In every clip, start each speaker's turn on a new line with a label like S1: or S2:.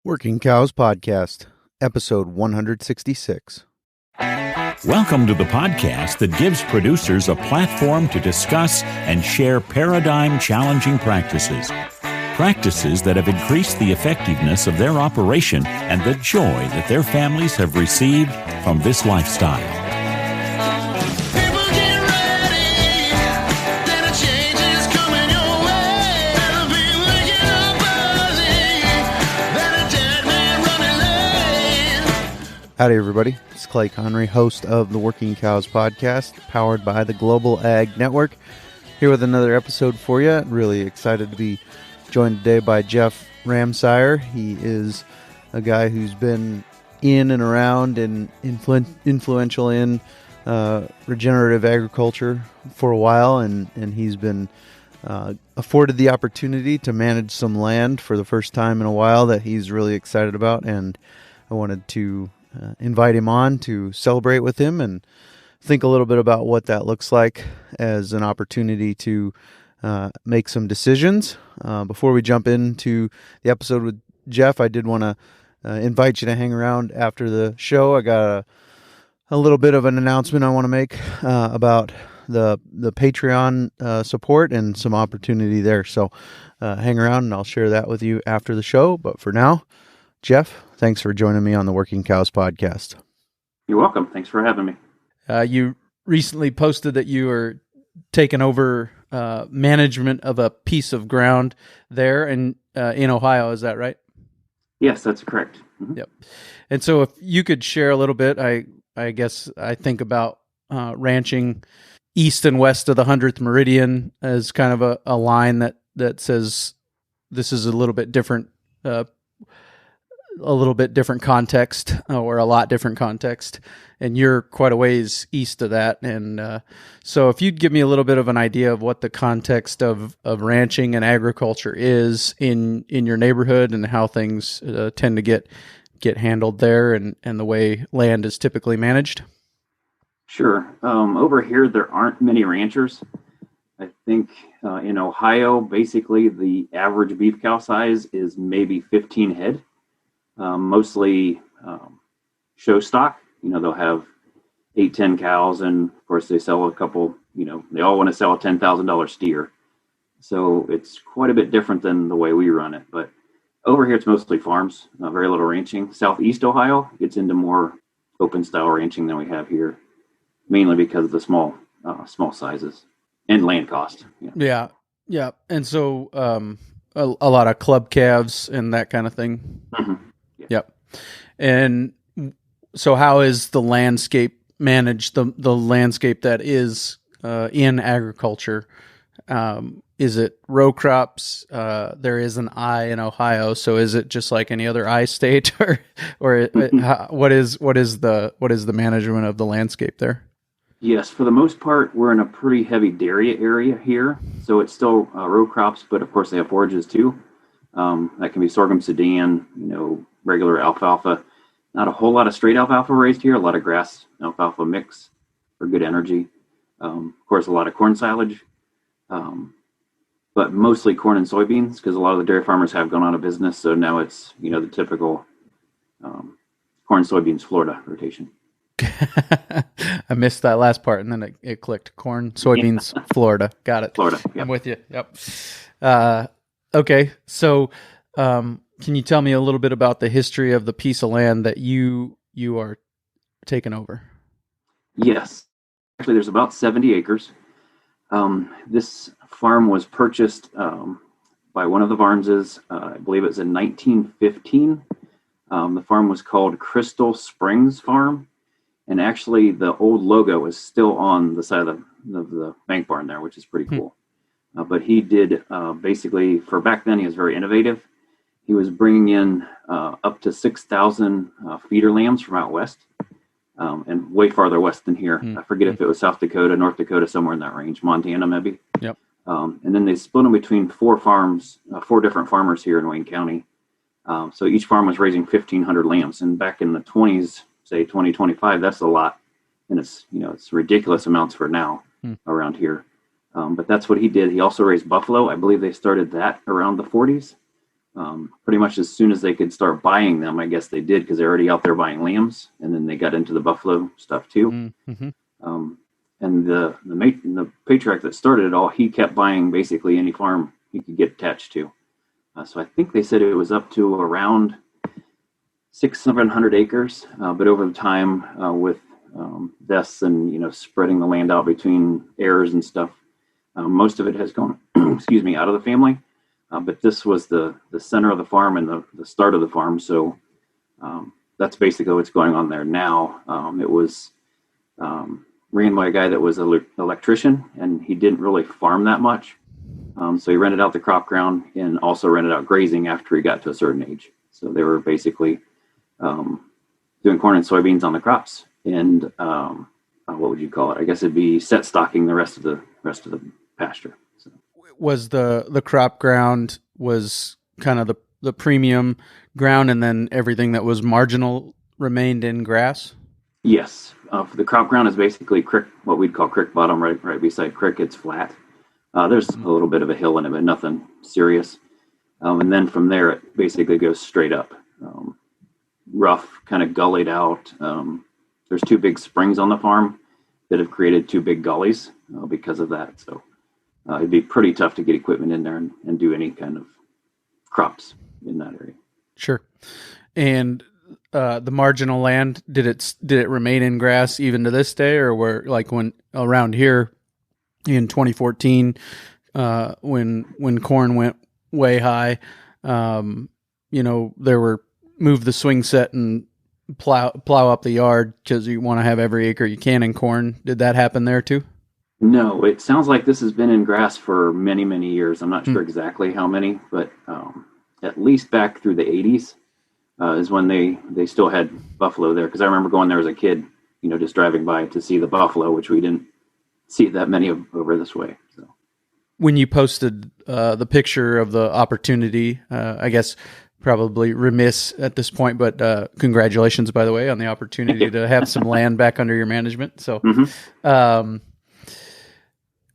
S1: Working Cows Podcast, episode 166.
S2: Welcome to the podcast that gives producers a platform to discuss and share paradigm-challenging practices. Practices that have increased the effectiveness of their operation and the joy that their families have received from this lifestyle.
S1: Howdy, everybody. It's Clay Connery, host of the Working Cows Podcast, powered by the Global Ag Network. Here with another episode for you. Really excited to be joined today by Jeff Ramseyer. He is a guy who's been in and around and influential in regenerative agriculture for a while, and he's been afforded the opportunity to manage some land for the first time in a while that he's really excited about, and I wanted to invite him on to celebrate with him and think a little bit about what that looks like as an opportunity to make some decisions. Before we jump into the episode with Jeff, I did want to invite you to hang around after the show. I got a little bit of an announcement I want to make about the Patreon support and some opportunity there. So hang around and I'll share that with you after the show. But for now, Jeff, thanks for joining me on the Working Cows Podcast.
S3: You're welcome. Thanks for having me.
S4: You recently posted that you are taking over management of a piece of ground there in Ohio. Is that right?
S3: Yes, that's correct. Mm-hmm.
S4: Yep. And so if you could share a little bit, I guess I think about ranching east and west of the 100th meridian as kind of a line that says this is a little bit different context, or a lot different context, and you're quite a ways east of that. And so if you'd give me a little bit of an idea of what the context of ranching and agriculture is in your neighborhood and how things tend to get handled there and the way land is typically managed.
S3: Sure. Over here, there aren't many ranchers. I think in Ohio, basically the average beef cow size is maybe 15 head. Mostly show stock. They'll have 8-10 cows, and of course they sell a couple, they all want to sell a $10,000 steer. So it's quite a bit different than the way we run it. But over here it's mostly farms, very little ranching. Southeast Ohio gets into more open style ranching than we have here, mainly because of the small sizes and land cost.
S4: Yeah. And so a lot of club calves and that kind of thing.
S3: Mm-hmm.
S4: Yep. And so how is the landscape managed, the landscape that is in agriculture? Is it row crops? There is an I in Ohio, so is it just like any other I state, or what is the management of the landscape there?
S3: Yes, for the most part, we're in a pretty heavy dairy area here, so it's still row crops, but of course they have forages too. That can be sorghum, sudan, regular alfalfa. Not a whole lot of straight alfalfa raised here. A lot of grass alfalfa mix for good energy. Of course, a lot of corn silage, but mostly corn and soybeans because a lot of the dairy farmers have gone out of business. So now it's the typical corn, soybeans, Florida rotation.
S4: I missed that last part, and then it clicked. Corn, soybeans, Florida. Got it.
S3: Florida. Yep.
S4: I'm with you. Yep. Okay, so. Can you tell me a little bit about the history of the piece of land that you are taking over?
S3: Yes. Actually, there's about 70 acres. This farm was purchased by one of the Varneses. I believe it was in 1915. The farm was called Crystal Springs Farm. And actually, the old logo is still on the side of the bank barn there, which is pretty cool. But he did basically, for back then, he was very innovative. He was bringing in up to 6,000 feeder lambs from out west, and way farther west than here. I forget if it was South Dakota, North Dakota, somewhere in that range, Montana maybe.
S4: Yep.
S3: And then they split them between four different farmers here in Wayne County. So each farm was raising 1,500 lambs. And back in the 20s, say 2025, that's a lot. And it's ridiculous amounts for now around here. But that's what he did. He also raised buffalo. I believe they started that around the 40s. Pretty much as soon as they could start buying them, I guess they did, because they're already out there buying lambs, and then they got into the buffalo stuff too.
S4: Mm-hmm.
S3: And the patriarch that started it all, he kept buying basically any farm he could get attached to. So I think they said it was up to around 600-700 acres, but over the time with deaths and spreading the land out between heirs and stuff, most of it has gone, excuse me, out of the family. But this was the center of the farm and the start of the farm. So that's basically what's going on there now. It was ran by a guy that was an electrician, and he didn't really farm that much. So he rented out the crop ground and also rented out grazing after he got to a certain age. So they were basically doing corn and soybeans on the crops, and what would you call it? I guess it'd be set stocking the rest of the pasture. So.
S4: Was the crop ground was kind of the premium ground, and then everything that was marginal remained in grass?
S3: Yes. The crop ground is basically creek, what we'd call creek bottom, right beside creek. It's flat. There's a little bit of a hill in it, but nothing serious. And then from there, it basically goes straight up. Rough, kind of gullied out. There's two big springs on the farm that have created two big gullies because of that. So it'd be pretty tough to get equipment in there and do any kind of crops in that area.
S4: Sure. And the marginal land, did it remain in grass even to this day, or were like when around here in 2014, when corn went way high, there were move the swing set and plow up the yard because you want to have every acre you can in corn. Did that happen there too?
S3: No, it sounds like this has been in grass for many, many years. I'm not sure exactly how many, but at least back through the 80s is when they still had buffalo there. Because I remember going there as a kid, just driving by to see the buffalo, which we didn't see that many of over this way. So
S4: when you posted the picture of the opportunity, I guess probably remiss at this point, but congratulations, by the way, on the opportunity to have some land back under your management. So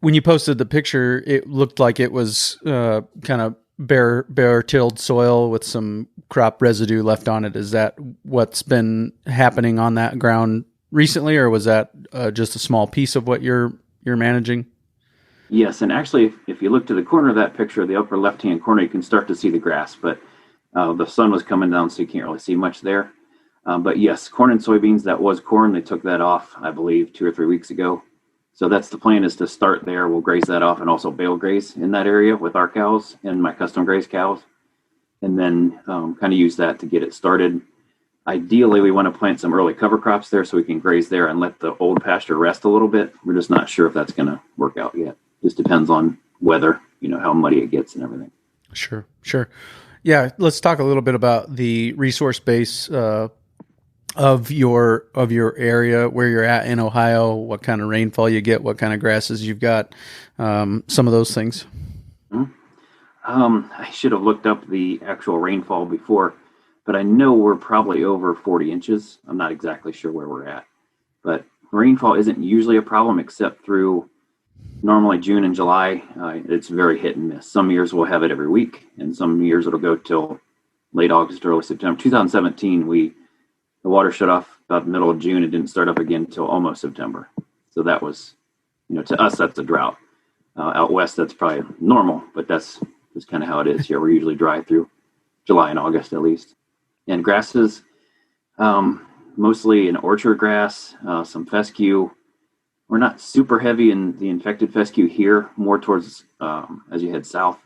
S4: when you posted the picture, it looked like it was kind of bare tilled soil with some crop residue left on it. Is that what's been happening on that ground recently, or was that just a small piece of what you're managing?
S3: Yes, and actually, if you look to the corner of that picture, the upper left-hand corner, you can start to see the grass, but the sun was coming down, so you can't really see much there. But yes, corn and soybeans, that was corn. They took that off, I believe, 2 or 3 weeks ago. So that's the plan, is to start there. We'll graze that off and also bale graze in that area with our cows and my custom graze cows, and then kind of use that to get it started. Ideally, we want to plant some early cover crops there so we can graze there and let the old pasture rest a little bit. We're just not sure if that's going to work out yet. Just depends on weather, how muddy it gets and everything.
S4: Sure. Yeah, let's talk a little bit about the resource base of your area, where you're at in Ohio, what kind of rainfall you get, what kind of grasses you've got, some of those things.
S3: I should have looked up the actual rainfall before, but I know we're probably over 40 inches. I'm not exactly sure where we're at, but rainfall isn't usually a problem except through normally June and July. It's very hit and miss. Some years we'll have it every week, and some years it'll go till late August, early September. 2017, the water shut off about the middle of June. It didn't start up again until almost September. So that was, to us, that's a drought. Out west, that's probably normal, but that's just kind of how it is here. We're usually dry through July and August at least. And grasses, mostly an orchard grass, some fescue. We're not super heavy in the infected fescue here, more towards as you head south.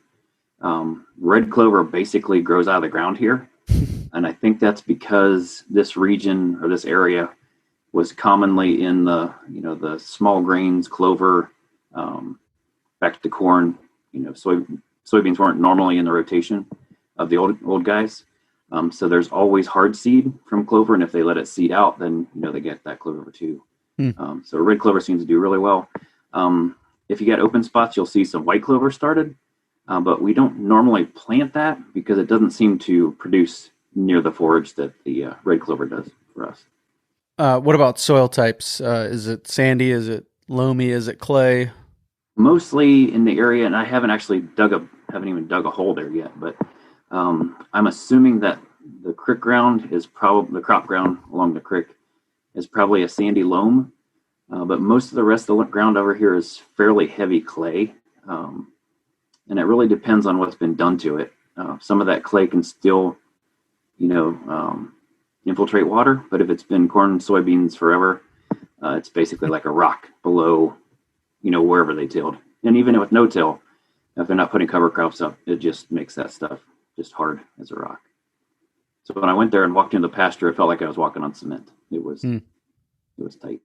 S3: Red clover basically grows out of the ground here. And I think that's because this region or this area was commonly in the small grains, clover, back to corn. Soybeans weren't normally in the rotation of the old guys. So there's always hard seed from clover, and if they let it seed out, then they get that clover too. So red clover seems to do really well. If you got open spots, you'll see some white clover started, but we don't normally plant that because it doesn't seem to produce near the forage that the red clover does for us.
S4: What about soil types? Is it sandy? Is it loamy? Is it clay?
S3: Mostly in the area, and I haven't even dug a hole there yet, but I'm assuming that the creek ground is probably the crop ground along the creek is probably a sandy loam, but most of the rest of the ground over here is fairly heavy clay, and it really depends on what's been done to it. Some of that clay can still, infiltrate water, but if it's been corn and soybeans forever, it's basically like a rock below, wherever they tilled. And even with no till, if they're not putting cover crops up, it just makes that stuff just hard as a rock. So when I went there and walked into the pasture, it felt like I was walking on cement. It was tight.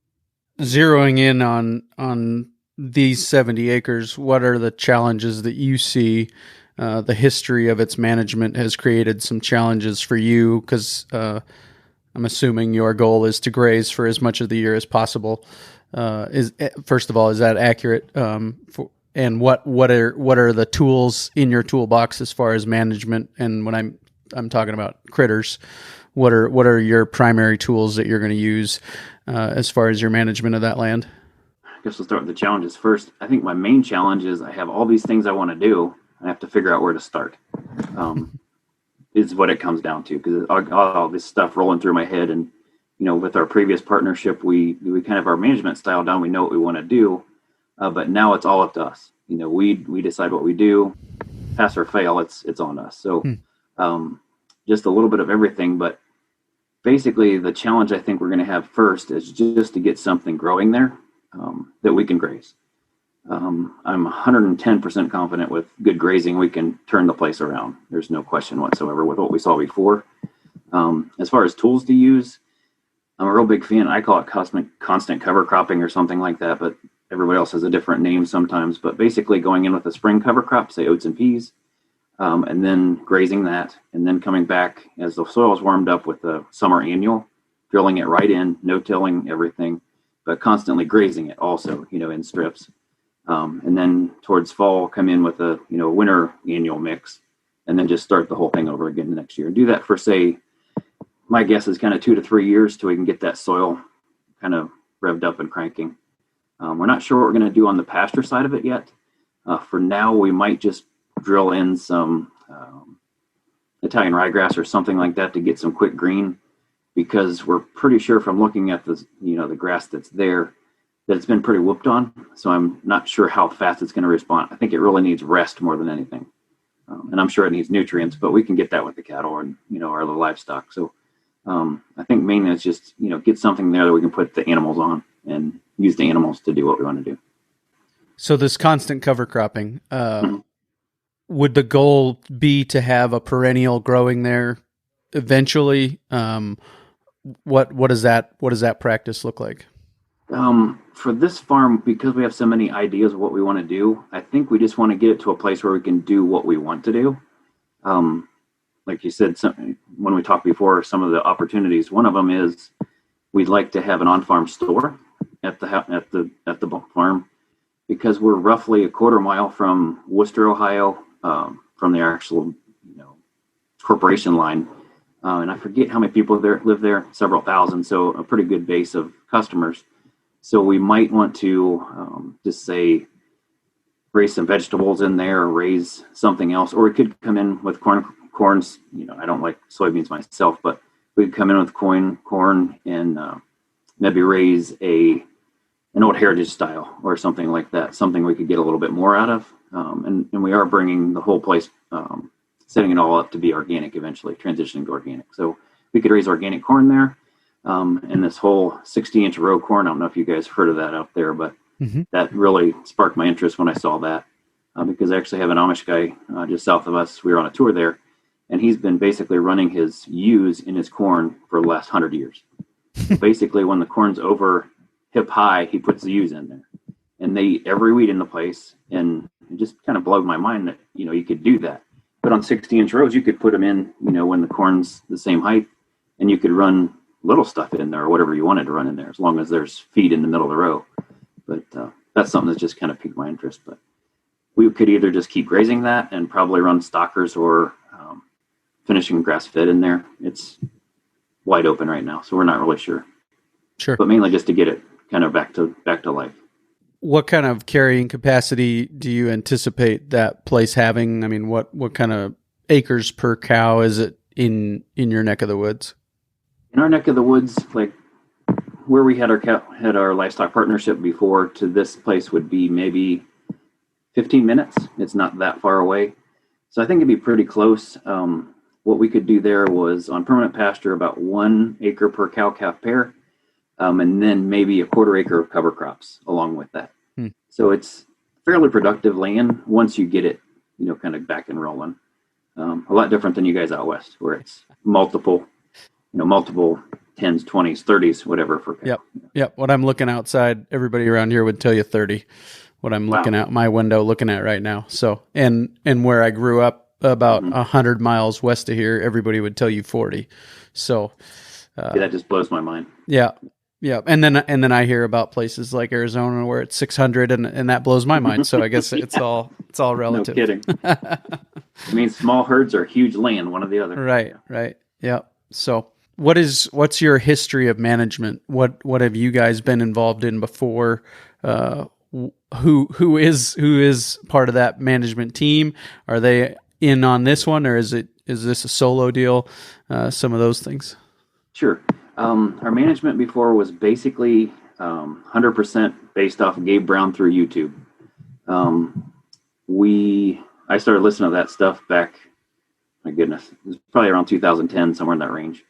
S4: Zeroing in on these 70 acres, what are the challenges that you see? The history of its management has created some challenges for you because I'm assuming your goal is to graze for as much of the year as possible. First of all, is that accurate? And what are the tools in your toolbox as far as management? And when I'm talking about critters, what are your primary tools that you're going to use as far as your management of that land?
S3: I guess we'll start with the challenges first. I think my main challenge is I have all these things I want to do. I have to figure out where to start. Is what it comes down to, because all this stuff rolling through my head. And with our previous partnership, we kind of have our management style down. We know what we want to do, but now it's all up to us. We decide what we do, pass or fail. It's on us. So just a little bit of everything, but basically the challenge I think we're going to have first is just to get something growing there that we can graze. I'm 110% confident with good grazing, we can turn the place around. There's no question whatsoever with what we saw before. As far as tools to use, I'm a real big fan. I call it constant cover cropping or something like that, but everybody else has a different name sometimes. But basically going in with a spring cover crop, say oats and peas, and then grazing that, and then coming back as the soil is warmed up with the summer annual, drilling it right in, no-tilling everything, but constantly grazing it also, in strips. And then towards fall, come in with a winter annual mix, and then just start the whole thing over again the next year. Do that for, say, my guess is kind of 2 to 3 years till we can get that soil kind of revved up and cranking. We're not sure what we're going to do on the pasture side of it yet. For now, we might just drill in some Italian ryegrass or something like that to get some quick green, because we're pretty sure from looking at the grass that's there that it's been pretty whooped on. So I'm not sure how fast it's going to respond. I think it really needs rest more than anything. And I'm sure it needs nutrients, but we can get that with the cattle and, our other livestock. So I think mainly it's just, get something there that we can put the animals on and use the animals to do what we want to do. So
S4: this constant cover cropping, would the goal be to have a perennial growing there eventually? What does that practice look like?
S3: For this farm, because we have so many ideas of what we want to do, I think we just want to get it to a place where we can do what we want to do. Like you said, when we talked before, some of the opportunities, one of them is we'd like to have an on-farm store at the farm, because we're roughly a quarter mile from Worcester, Ohio, from the actual corporation line. And I forget how many people live there, several thousand, so a pretty good base of customers. So we might want to just say raise some vegetables in there, or raise something else, or we could come in with corns. I don't like soybeans myself, but we could come in with corn and maybe raise an old heritage style or something like that, something we could get a little bit more out of. And we are bringing the whole place, setting it all up to be organic eventually, transitioning to organic. So we could raise organic corn there. And this whole 60-inch row corn, I don't know if you guys heard of that out there, but that really sparked my interest when I saw that, because I actually have an Amish guy just south of us. We were on a tour there, and he's been basically running his ewes in his corn for the last 100 years. Basically, when the corn's over hip high, he puts the ewes in there, and they eat every weed in the place. And it just kind of blew my mind that, you could do that. But on 60-inch rows, you could put them in, when the corn's the same height, and you could run little stuff in there or whatever you wanted to run in there, as long as there's feed in the middle of the row. But that's something that's just kind of piqued my interest. But we could either just keep grazing that and probably run stockers, or finishing grass fed in there. It's wide open right now, so we're not really sure.
S4: Sure.
S3: But mainly just to get it kind of back to life.
S4: What kind of carrying capacity do you anticipate that place having? I mean, what kind of acres per cow is it in your neck of the woods?
S3: In our neck of the woods, like where we had our livestock partnership before to this place would be maybe 15 minutes. It's not that far away. So I think it'd be pretty close. What we could do there was on permanent pasture about 1 acre per cow calf pair, and then maybe a 1/4 acre of cover crops along with that. So it's fairly productive land once you get it, kind of back and rolling. A lot different than you guys out west, where it's multiple 10s, 20s, 30s, whatever for cow.
S4: Yep. What I'm looking outside, everybody around here would tell you 30. What I'm looking out my window, looking at right now. So, and where I grew up, about 100 miles west of here, everybody would tell you 40. So,
S3: that just blows my mind.
S4: Yeah. And then I hear about places like Arizona where it's 600, and that blows my mind. So I guess it's all relative.
S3: No kidding. I mean, small herds are huge land, one or the other.
S4: Right. Yeah. So what's your history of management? What have you guys been involved in before? Who is part of that management team? Are they in on this one, or is this a solo deal? Some of those things. Sure.
S3: Our management before was basically 100% based off of Gabe Brown through YouTube. I started listening to that stuff back, my goodness, it was probably around 2010, somewhere in that range.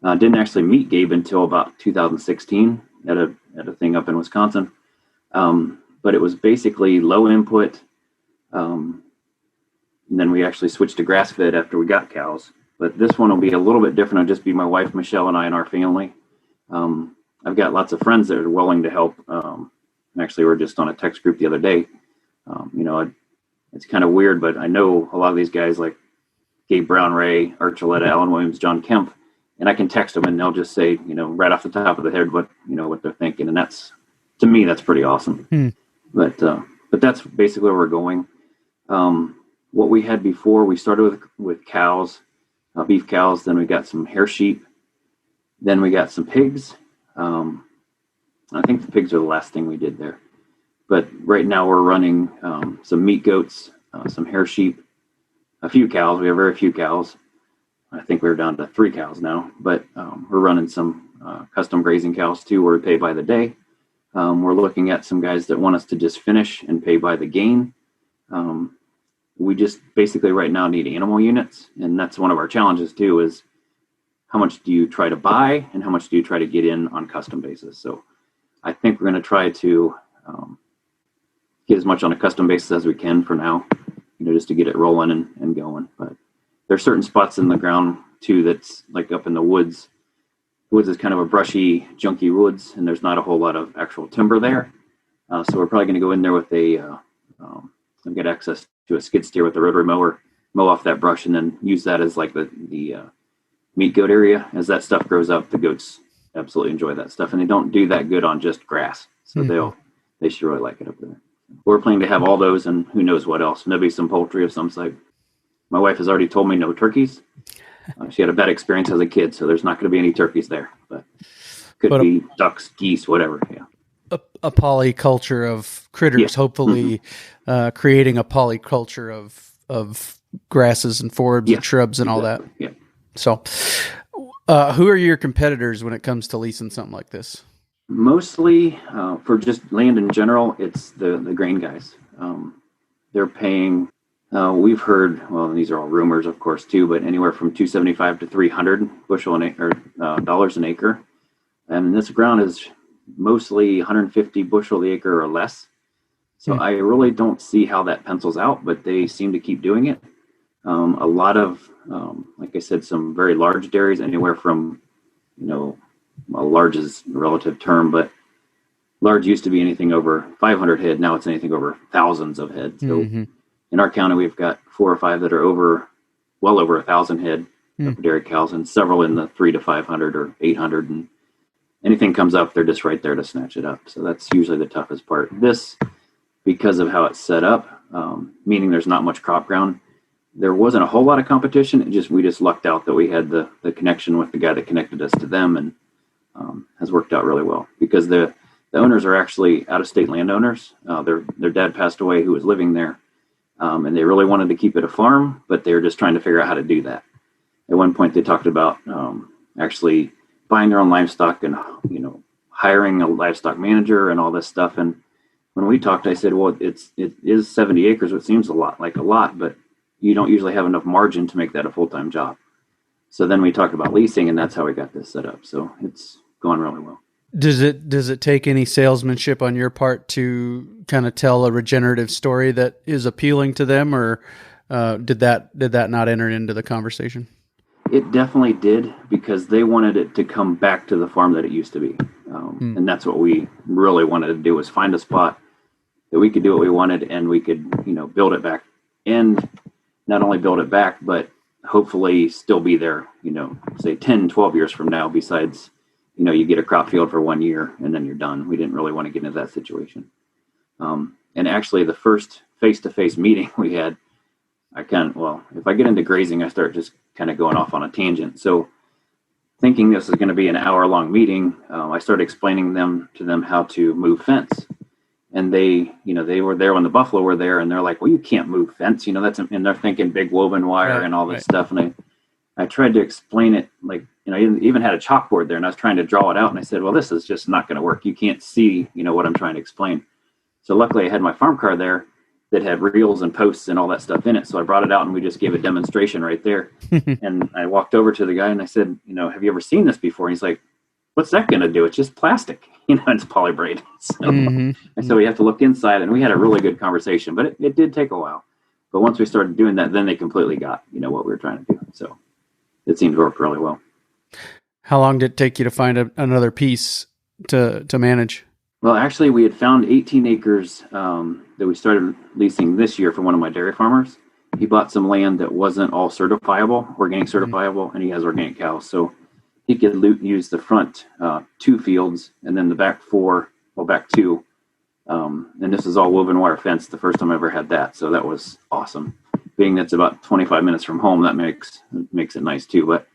S3: Didn't actually meet Gabe until about 2016 at a thing up in Wisconsin. But it was basically low input. And then we actually switched to grass fed after we got cows. But this one will be a little bit different. It'll just be my wife, Michelle, and I and our family. I've got lots of friends that are willing to help. Actually, we're just on a text group the other day. It's kind of weird, but I know a lot of these guys like Gabe Brown, Ray, Archuleta, Alan Williams, John Kemp, and I can text them and they'll just say, right off the top of the head what they're thinking. And that's, to me, that's pretty awesome. But that's basically where we're going. What we had before, we started with cows, beef cows, then we got some hair sheep, then we got some pigs. I think the pigs are the last thing we did there. But right now we're running some meat goats, some hair sheep, a few cows. We have very few cows. I think we're down to 3 cows now, but we're running some custom grazing cows too, where we pay by the day. We're looking at some guys that want us to just finish and pay by the gain. We just basically right now need animal units, and that's one of our challenges too, is how much do you try to buy and how much do you try to get in on custom basis. So I think we're going to try to get as much on a custom basis as we can for now, just to get it rolling and going. But there's certain spots in the ground too that's like up in the woods. Woods is kind of a brushy, junky woods, and there's not a whole lot of actual timber there. So we're probably going to go in there with and get access to a skid steer with a rotary mower, mow off that brush, and then use that as like the meat goat area. As that stuff grows up, the goats absolutely enjoy that stuff, and they don't do that good on just grass. So they should really like it up there. We're planning to have all those, and who knows what else. Maybe some poultry of some sort. My wife has already told me no turkeys. She had a bad experience as a kid, so there's not going to be any turkeys there. But could be ducks, geese, whatever. Yeah.
S4: A polyculture of critters, hopefully creating a polyculture of grasses and forbs and shrubs and all that.
S3: Yeah.
S4: So who are your competitors when it comes to leasing something like this?
S3: Mostly for just land in general, it's the grain guys. They're paying, we've heard, well, these are all rumors, of course, too, but anywhere from $275 to $300 bushel an acre, dollars an acre. And this ground is mostly 150 bushel the acre or less. So I really don't see how that pencils out, but they seem to keep doing it. A lot of, like I said, some very large dairies, anywhere from, well, large is a relative term, but large used to be anything over 500 head. Now it's anything over thousands of head. So in our county, we've got 4 or 5 that are well over 1,000 head of dairy cows, and several in the 300 to 500 or 800. And anything comes up, they're just right there to snatch it up. So that's usually the toughest part. This, because of how it's set up, meaning there's not much crop ground, there wasn't a whole lot of competition. We just lucked out that we had the connection with the guy that connected us to them, and has worked out really well, because the owners are actually out-of-state landowners. Their dad passed away who was living there. And they really wanted to keep it a farm, but they were just trying to figure out how to do that. At one point, they talked about actually buying their own livestock and, hiring a livestock manager and all this stuff. And when we talked, I said, well, it is 70 acres, which seems like a lot, but you don't usually have enough margin to make that a full-time job. So then we talked about leasing, and that's how we got this set up. So it's going really well.
S4: Does it take any salesmanship on your part to kind of tell a regenerative story that is appealing to them, or did that not enter into the conversation?
S3: It definitely did, because they wanted it to come back to the farm that it used to be. And that's what we really wanted to do, was find a spot that we could do what we wanted, and we could, build it back, and not only build it back, but hopefully still be there, say 10, 12 years from now, besides, you get a crop field for 1 year and then you're done. We didn't really want to get into that situation. And actually the first face-to-face meeting we had, if I get into grazing, I start just kind of going off on a tangent. So thinking this is going to be an hour-long meeting, I started explaining to them how to move fence. And they were there when the buffalo were there, and they're like, well, you can't move fence, and they're thinking big woven wire and all this stuff. And I tried to explain it, like, I even had a chalkboard there, and I was trying to draw it out. And I said, well, this is just not going to work. You can't see, what I'm trying to explain. So luckily I had my farm car there that had reels and posts and all that stuff in it. So I brought it out, and we just gave a demonstration right there. And I walked over to the guy and I said, have you ever seen this before? And he's like, what's that going to do? It's just plastic, it's polybraid. So, and so we have to look inside, and we had a really good conversation, but it did take a while. But once we started doing that, then they completely got, what we were trying to do. So it seemed to work really well.
S4: How long did it take you to find another piece to manage?
S3: Well, actually, we had found 18 acres that we started leasing this year from one of my dairy farmers. He bought some land that wasn't all organic certifiable, and he has organic cows. So he could use the front 2 fields and then the back 2. And this is all woven wire fence, the first time I ever had that. So that was awesome. Being that's about 25 minutes from home, that makes it nice too. But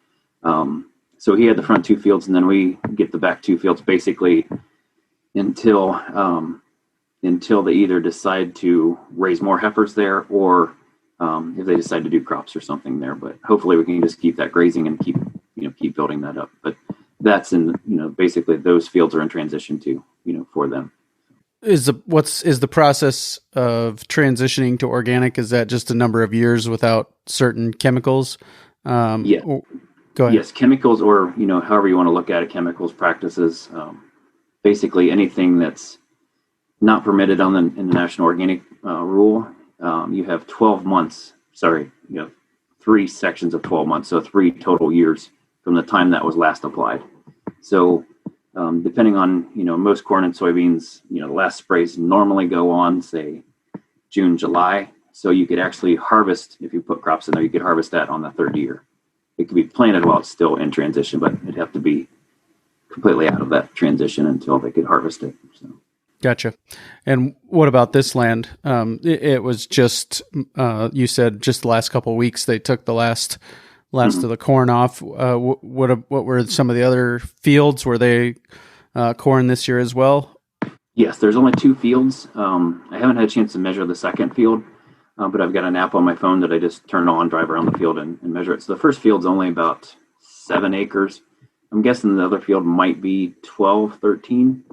S3: so he had the front 2 fields, and then we get the back 2 fields basically until they either decide to raise more heifers there, or if they decide to do crops or something there. But hopefully we can just keep that grazing and keep building that up. But that's basically those fields are in transition to, for them.
S4: Is the process of transitioning to organic, is that just a number of years without certain chemicals?
S3: Yeah.
S4: Go ahead.
S3: Yes, chemicals, or, however you want to look at it, chemicals, practices, basically anything that's not permitted in the National Organic Rule. You have 12 months, 3 sections of 12 months, so 3 total years from the time that was last applied. So depending on, most corn and soybeans, the last sprays normally go on, say, June, July. So you could actually harvest, if you put crops in there, you could harvest that on the 3rd year. It could be planted while it's still in transition, but it'd have to be completely out of that transition until they could harvest it. So.
S4: Gotcha. And what about this land? It was just, you said just the last couple of weeks they took the last of the corn off. What were some of the other fields? Were they corn this year as well?
S3: Yes, there's only 2 fields. I haven't had a chance to measure the second field, but I've got an app on my phone that I just turn on, drive around the field and measure it. So the first field's only about 7 acres. I'm guessing the other field might be 12, 13.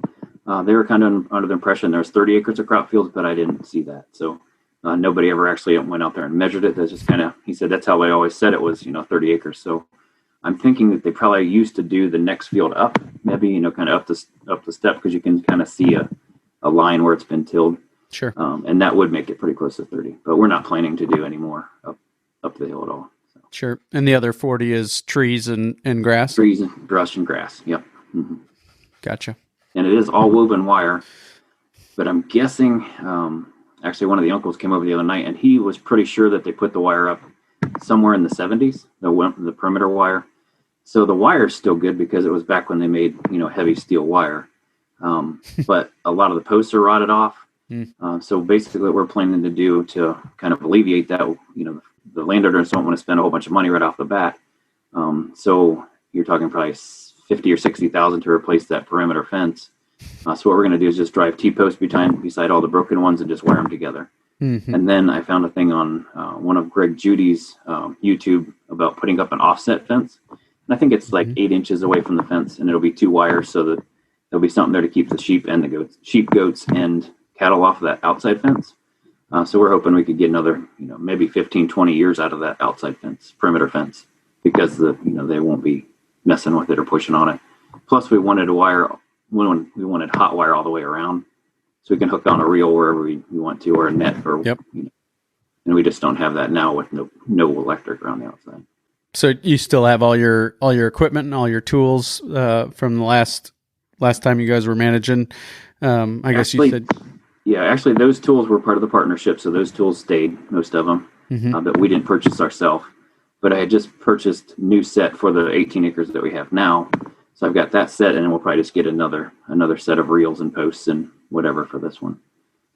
S3: They were kind of under the impression there was 30 acres of crop fields, but I didn't see that. So nobody ever actually went out there and measured it. That's just he said that's how they always said it was, 30 acres. So I'm thinking that they probably used to do the next field up, maybe, kind of up the step, because you can kind of see a line where it's been tilled.
S4: Sure.
S3: And that would make it pretty close to 30, but we're not planning to do any more up the hill at all. So.
S4: Sure. And the other 40 is trees and grass?
S3: Trees and brush and grass. Yep. Mm-hmm.
S4: Gotcha.
S3: And it is all woven wire, but I'm guessing, actually one of the uncles came over the other night, and he was pretty sure that they put the wire up somewhere in the 70s, the perimeter wire. So the wire is still good because it was back when they made, heavy steel wire. But a lot of the posts are rotted off. So basically what we're planning to do to kind of alleviate that, the landowners don't want to spend a whole bunch of money right off the bat. So you're talking probably 50 or 60,000 to replace that perimeter fence. So what we're going to do is just drive T-posts beside all the broken ones and just wire them together.
S4: Mm-hmm.
S3: And then I found a thing on one of Greg Judy's YouTube about putting up an offset fence. And I think it's like 8 inches away from the fence, and it'll be 2 wires so that there'll be something there to keep the sheep and the goats and cattle off of that outside fence. So we're hoping we could get another, maybe 15, 20 years out of that outside fence, perimeter fence, because they won't be messing with it or pushing on it. Plus we wanted we wanted hot wire all the way around, so we can hook on a reel wherever we want to, or a net, or and we just don't have that now with no electric around the outside.
S4: So you still have all your equipment and all your tools from the last time you guys were managing. I guess you said.
S3: Yeah, actually, those tools were part of the partnership, so those tools stayed, most of them, that we didn't purchase ourselves. But I had just purchased new set for the 18 acres that we have now, so I've got that set, and then we'll probably just get another set of reels and posts and whatever for this one.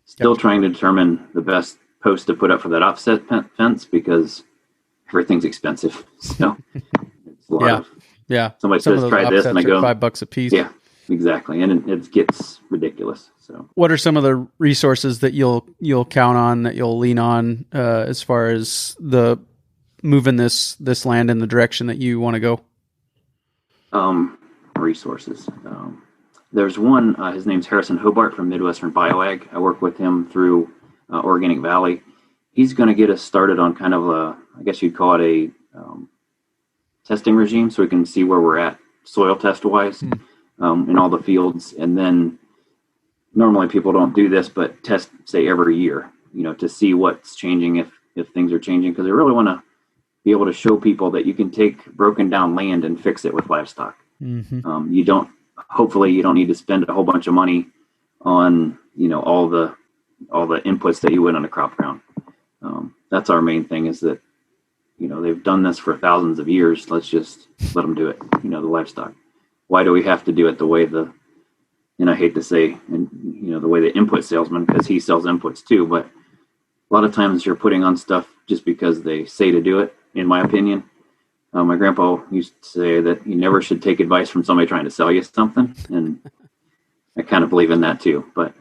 S3: Still trying to determine the best post to put up for that offset fence, because everything's expensive. So it's a lot of somebody says try this, and I go
S4: $5 a piece.
S3: Yeah, exactly, and it gets ridiculous. So
S4: what are some of the resources that you'll count on, that you'll lean on as far as the moving this land in the direction that you want to go?
S3: Resources. There's one. His name's Harrison Hobart from Midwestern BioAg. I work with him through Organic Valley. He's going to get us started on kind of I guess you'd call it a testing regime, so we can see where we're at soil test wise in all the fields. And then normally people don't do this, but test, say, every year, to see what's changing, if things are changing, because I really want to be able to show people that you can take broken down land and fix it with livestock. Mm-hmm. Hopefully you don't need to spend a whole bunch of money on, all the inputs that you would on a crop ground. That's our main thing, is that, they've done this for thousands of years. Let's just let them do it. The livestock. Why do we have to do it the way and I hate to say, the way the input salesman, because he sells inputs too, but a lot of times you're putting on stuff just because they say to do it, in my opinion. My grandpa used to say that you never should take advice from somebody trying to sell you something. And I kind of believe in that too, but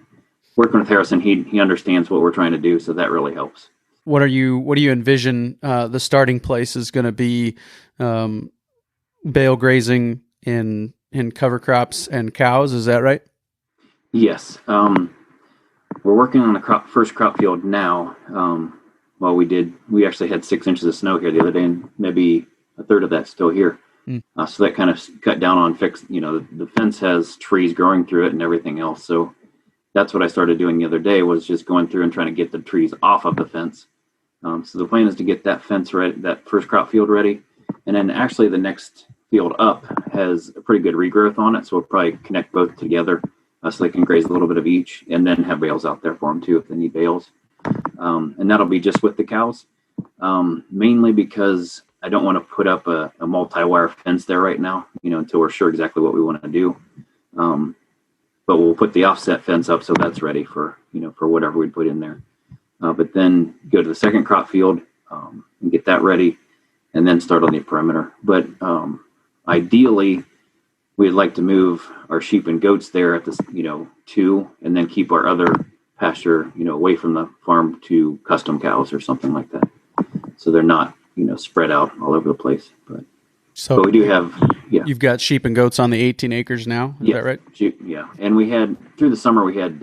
S3: working with Harrison, he understands what we're trying to do. So that really helps.
S4: What do you envision the starting place is going to be? Bale grazing in cover crops and cows. Is that right?
S3: Yes. We're working on the first crop field now. We actually had 6 inches of snow here the other day, and maybe a third of that's still here. So that kind of cut down on the fence has trees growing through it and everything else. So that's what I started doing the other day, was just going through and trying to get the trees off of the fence. So the plan is to get that fence ready, that first crop field ready. And then actually the next field up has a pretty good regrowth on it. So we'll probably connect both together so they can graze a little bit of each, and then have bales out there for them too if they need bales. And that'll be just with the cows, mainly because I don't want to put up a multi-wire fence there right now, until we're sure exactly what we want to do. But we'll put the offset fence up so that's ready for whatever we put in there. But then go to the second crop field and get that ready, and then start on the perimeter. But ideally, we'd like to move our sheep and goats there at this, 2, and then keep our other pasture, away from the farm to custom cows or something like that. So they're not, spread out all over the place. But we do have,
S4: You've got sheep and goats on the 18 acres now. Is that right?
S3: Yeah. And we had, through the summer, we had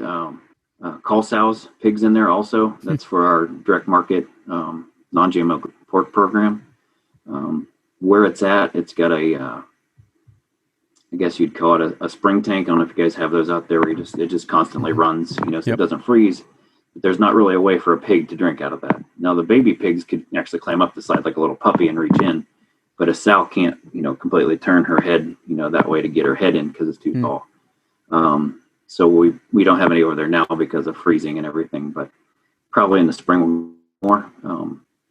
S3: call sows, pigs in there also. That's for our direct market non-GMO pork program. Where it's at, it's got I guess you'd call it a spring tank. I don't know if you guys have those out there where it just constantly runs, so it doesn't freeze. But there's not really a way for a pig to drink out of that. Now the baby pigs could actually climb up the side like a little puppy and reach in, but a sow can't, completely turn her head, that way to get her head in because it's too tall. So we don't have any over there now because of freezing and everything, but probably in the spring more.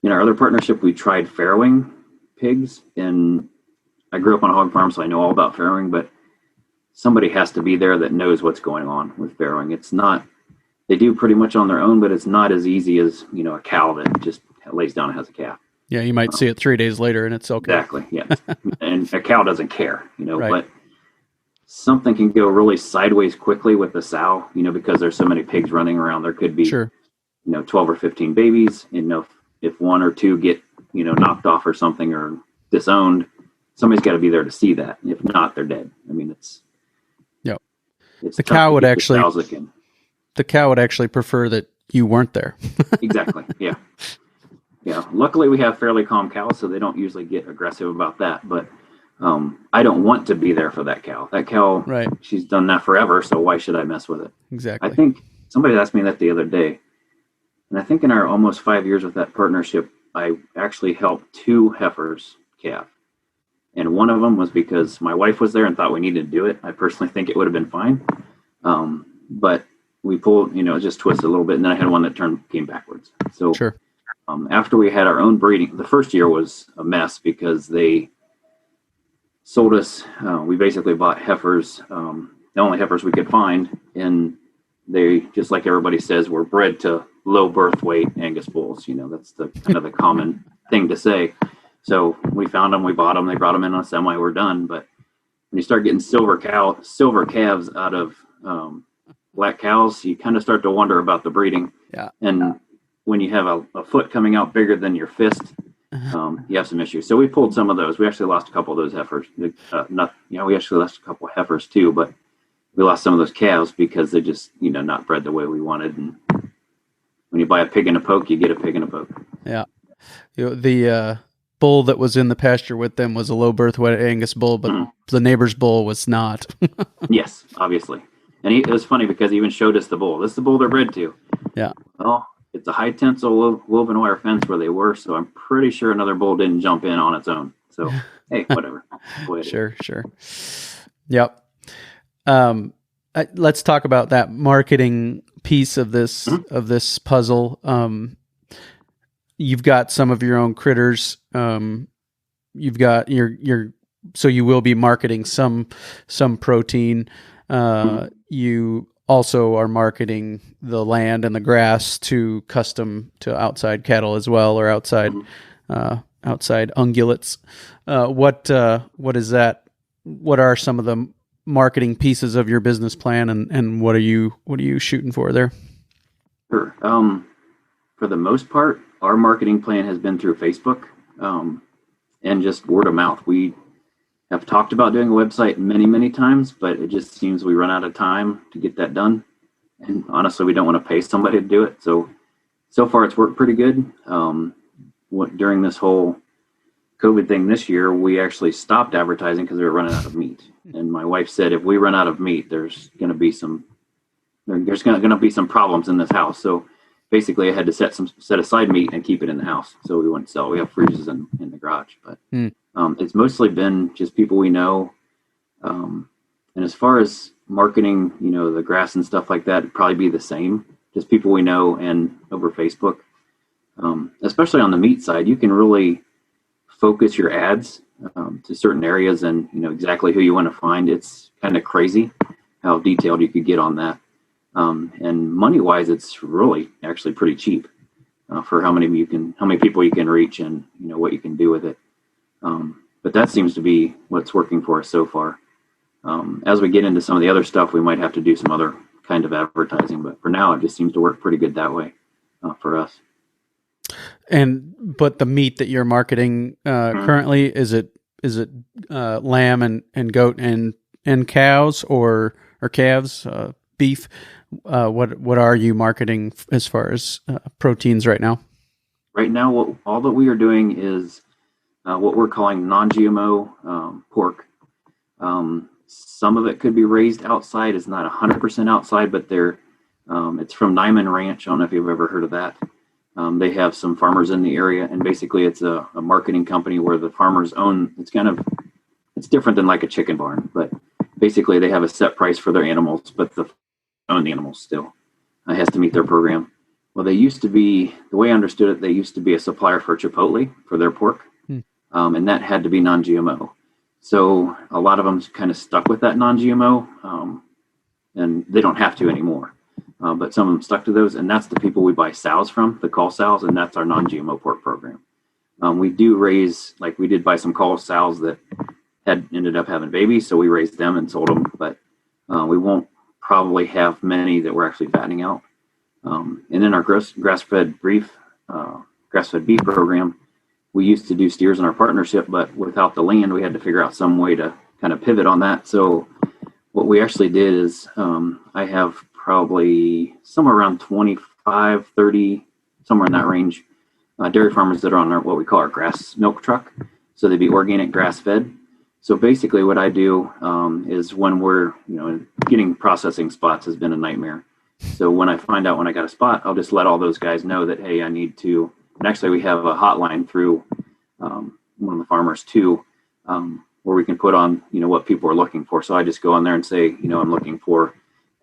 S3: In our other partnership, we tried farrowing pigs, and I grew up on a hog farm, so I know all about farrowing, but somebody has to be there that knows what's going on with farrowing. It's not, they do pretty much on their own, but it's not as easy as, a cow that just lays down and has a calf.
S4: Yeah, you might see it 3 days later and it's okay.
S3: Exactly, yeah. And a cow doesn't care,
S4: right.
S3: But something can go really sideways quickly with the sow, because there's so many pigs running around. There could be,
S4: sure.
S3: 12 or 15 babies, if one or two get, knocked off or something or disowned, somebody's got to be there to see that. If not, they're dead. I mean, it's
S4: the cow would actually,
S3: again.
S4: The cow would actually prefer that you weren't there.
S3: Exactly. Yeah. Yeah. Luckily we have fairly calm cows, so they don't usually get aggressive about that. But I don't want to be there for that cow. That cow,
S4: right.
S3: She's done that forever. So why should I mess with it?
S4: Exactly.
S3: I think somebody asked me that the other day. And I think in our almost 5 years with that partnership, I actually helped 2 heifers calve. And one of them was because my wife was there and thought we needed to do it. I personally think it would have been fine. But we pulled, just twisted a little bit. And then I had one that came backwards. So
S4: sure.
S3: After we had our own breeding, the first year was a mess because they sold us, we basically bought heifers, the only heifers we could find. And they, just like everybody says, were bred to low birth weight Angus bulls. That's the kind of the common thing to say. So we found them, we bought them, they brought them in on a semi, we're done. But when you start getting silver calves out of black cows, you kind of start to wonder about the breeding.
S4: Yeah.
S3: And when you have a foot coming out bigger than your fist, you have some issues. So we pulled some of those. We actually lost a couple of those heifers. We actually lost a couple of heifers too, but we lost some of those calves because they just, not bred the way we wanted. And when you buy a pig in a poke, you get a pig in a poke.
S4: Yeah. The bull that was in the pasture with them was a low birth weight Angus bull, but the neighbor's bull was not.
S3: Yes, obviously. And it was funny because he even showed us the bull. This is the bull they're bred to.
S4: Yeah.
S3: Well, it's a high tensile woven wire fence where they were, so I'm pretty sure another bull didn't jump in on its own. So, hey, whatever.
S4: Sure. Yep. Let's talk about that marketing piece of this puzzle. You've got some of your own critters. You've got so you will be marketing some protein. You also are marketing the land and the grass to outside cattle as well, or outside ungulates. What is that? What are some of the marketing pieces of your business plan, and what are you shooting for there?
S3: Sure. For the most part, our marketing plan has been through Facebook, and just word of mouth. We have talked about doing a website many, many times, but it just seems we run out of time to get that done. And honestly, we don't want to pay somebody to do it. So far it's worked pretty good. During this whole COVID thing this year, we actually stopped advertising because we were running out of meat. And my wife said, if we run out of meat, there's going to be some problems in this house. So basically I had to set aside meat and keep it in the house so we wouldn't sell. We have freezers in the garage, but it's mostly been just people we know. And as far as marketing, the grass and stuff like that, it'd probably be the same, just people we know and over Facebook. Especially on the meat side, you can really focus your ads to certain areas and exactly who you want to find. It's kind of crazy how detailed you could get on that. And money wise, it's really actually pretty cheap for how many people you can reach and what you can do with it. But that seems to be what's working for us so far. As we get into some of the other stuff, we might have to do some other kind of advertising, but for now it just seems to work pretty good that way for us.
S4: But the meat that you're marketing currently, is it lamb and goat and cows or calves, beef? What are you marketing as far as proteins right now?
S3: Right now, all that we are doing is what we're calling non-GMO pork. Some of it could be raised outside. It's not 100% outside, but it's from Nyman Ranch. I don't know if you've ever heard of that. They have some farmers in the area, and basically it's a marketing company where the farmers own. It's different than like a chicken barn, but basically they have a set price for their animals, but they own the animals still. It has to meet their program. Well, they used to be, the way I understood it, they used to be a supplier for Chipotle for their pork, and that had to be non-GMO. So a lot of them kind of stuck with that non-GMO, and they don't have to anymore. But some of them stuck to those, and that's the people we buy sows from, the cull sows, and that's our non-GMO pork program. We do raise, like we did buy some cull sows that had ended up having babies, so we raised them and sold them, but we won't probably have many that we're actually fattening out. And in our grass-fed beef program, we used to do steers in our partnership, but without the land, we had to figure out some way to kind of pivot on that. So what we actually did is I have probably somewhere around 25, 30, somewhere in that range, dairy farmers that are on what we call our grass milk truck. So they'd be organic grass-fed. So basically what I do is when we're, getting processing spots has been a nightmare. So when I find out when I got a spot, I'll just let all those guys know that, hey, I need to. And actually, we have a hotline through one of the farmers too, where we can put on, what people are looking for. So I just go on there and say, I'm looking for